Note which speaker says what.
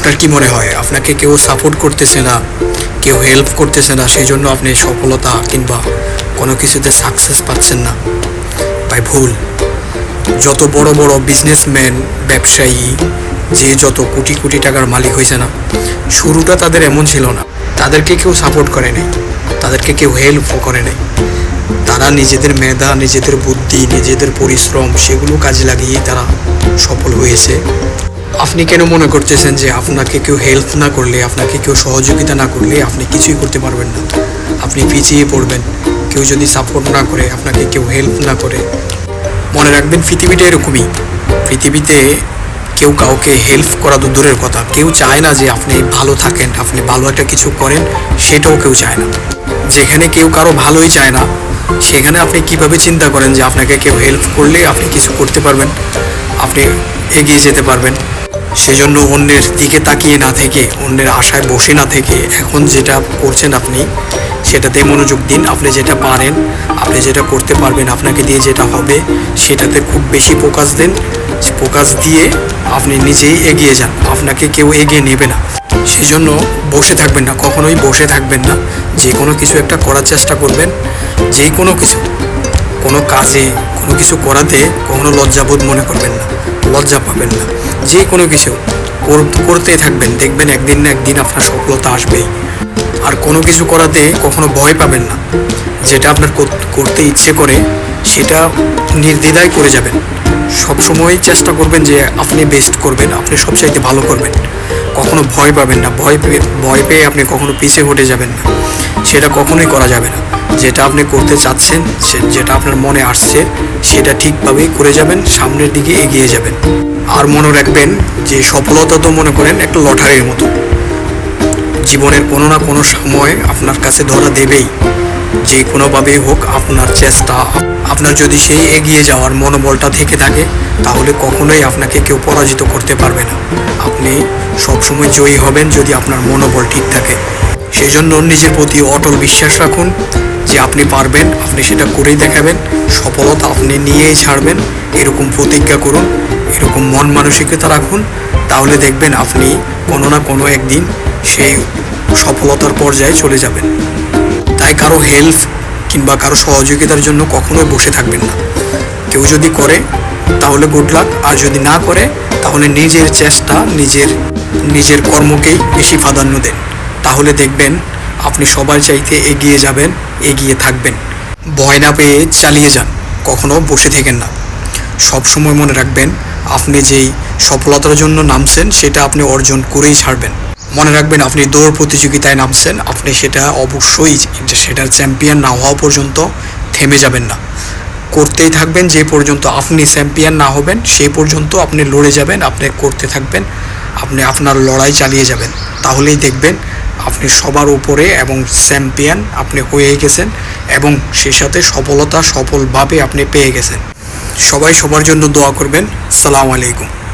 Speaker 1: আপনার কি মনে হয় আপনাকে কেউ সাপোর্ট করতেছে না, কেউ হেল্প করতেছে না, সেই জন্য আপনি সফলতা কিংবা কোনো কিছুতে সাকসেস পাচ্ছেন না? ভাই ভুল। যত বড় বড় বিজনেসম্যান, ব্যবসায়ী, যে যত কোটি কোটি টাকার মালিক হয়েছে না, শুরুটা তাদের এমন ছিল না। তাদেরকে কেউ সাপোর্ট করে নাই, তাদেরকে কেউ হেল্পও করে নাই। তারা নিজেদের মেধা, নিজেদের বুদ্ধি, নিজেদের পরিশ্রম সেগুলো কাজে লাগিয়েই তারা সফল হয়েছে। আপনি কেন মনে করতেছেন যে আপনাকে কেউ হেল্প না করলে, আপনাকে কেউ সহযোগিতা না করলে আপনি কিছুই করতে পারবেন না? আপনি পিছিয়ে পড়বেন। কেউ যদি সাপোর্ট না করে, আপনাকে কেউ হেল্প না করে, মনে রাখবেন পৃথিবীটা এরকমই। পৃথিবীতে কেউ কাউকে হেল্প করা তো দূরের কথা, কেউ চায় না যে আপনি ভালো থাকেন, আপনি ভালো একটা কিছু করেন, সেটাও কেউ চায় না। যেখানে কেউ কারো ভালোই চায় না, সেখানে আপনি কিভাবে চিন্তা করেন যে আপনাকে কেউ হেল্প করলে আপনি কিছু করতে পারবেন, আপনি এগিয়ে যেতে পারবেন? সেজন্য অন্যের দিকে তাকিয়ে না থেকে, অন্যের আশায় বসে না থেকে, এখন যেটা করছেন আপনি সেটাতে মনোযোগ দিন। আপনি যেটা পারেন, আপনি যেটা করতে পারবেন, আপনাকে দিয়ে যেটা হবে সেটাতে খুব বেশি ফোকাস দেন। ফোকাস দিয়ে আপনি নিজেই এগিয়ে যান, আপনাকে কেউ এগিয়ে নেবে না। সেজন্য বসে থাকবেন না, কখনোই বসে থাকবেন না। যে কোনো কিছু একটা করার চেষ্টা করবেন। যে কোনো কিছু, কোনো কাজে, কোনো কিছু করাতে কখনো লজ্জাবোধ মনে করবেন না, লজ্জা পাবেন না। যে কোনো কিছু করতেই থাকবেন, দেখবেন একদিন না একদিন আপনার সফলতা আসবেই। আর কোনো কিছু করাতে কখনো ভয় পাবেন না। যেটা আপনার করতে ইচ্ছে করে সেটা নির্দ্বিধায় করে যাবেন। সবসময় চেষ্টা করবেন যে আপনি বেস্ট করবেন, আপনি সবচাইতে ভালো করবেন। কখনো ভয় পাবেন না। ভয় পেয়ে আপনি কখনো পিছিয়ে হটে যাবেন না, সেটা কখনোই করা যাবে না। যেটা আপনি করতে চাচ্ছেন, যেটা আপনার মনে আসছে, সেটা ঠিকভাবেই করে যাবেন, সামনের দিকে এগিয়ে যাবেন। আর মনে রাখবেন যে সফলতা তো মনে করেন একটা লটারির মতো। জীবনের কোনো না কোনো সময় আপনার কাছে ধরা দেবেই। যে কোনোভাবেই হোক আপনার চেষ্টা, আপনার যদি সেই এগিয়ে যাওয়ার মনোবলটা থেকে থাকে, তাহলে কখনোই আপনাকে কেউ পরাজিত করতে পারবে না। আপনি সবসময় জয়ী হবেন যদি আপনার মনোবল ঠিক থাকে। সেই জন্য নিজের প্রতি অটল বিশ্বাস রাখুন যে আপনি পারবেন, আপনি সেটা করেই দেখাবেন। সফলতা আপনি নিয়েই ছাড়বেন, এরকম প্রতিজ্ঞা করুন, এরকম মন মানসিকতা রাখুন। তাহলে দেখবেন আপনি কোনো না কোনো একদিন সেই সফলতার পর্যায়ে চলে যাবেন। তাই কারো হেল্প কিংবা কারো সহযোগিতার জন্য কখনোই বসে থাকবেন না। কেউ যদি করে তাহলে গুড লাক, আর যদি না করে তাহলে নিজের চেষ্টা, নিজের কর্মকেই বেশি প্রাধান্য দেন। তাহলে দেখবেন আপনি সবার চাইতে এগিয়ে যাবেন, এগিয়ে থাকবেন। ভয় না পেয়ে চালিয়ে যান, কখনো বসে থেকেন না। সব সময় মনে রাখবেন আপনি যেই সফলতার জন্য নামছেন সেটা আপনি অর্জন করেই ছাড়বেন। মনে রাখবেন আপনি দৌড় প্রতিযোগিতায় নামছেন, আপনি সেটা অবশ্যই সেটার চ্যাম্পিয়ন না হওয়া পর্যন্ত থেমে যাবেন না। করতেই থাকবেন, যে পর্যন্ত আপনি চ্যাম্পিয়ন না হবেন সেই পর্যন্ত আপনি লড়ে যাবেন, আপনি করতে থাকবেন, আপনি আপনার লড়াই চালিয়ে যাবেন। তাহলেই দেখবেন আপনি সবার উপরে এবং চ্যাম্পিয়ন আপনি হয়ে গেছেন, এবং সেই সাথে সফলতা সফলভাবে আপনি পেয়ে গেছেন। সবাই সবার জন্য দোয়া করবেন। আসসালামু আলাইকুম।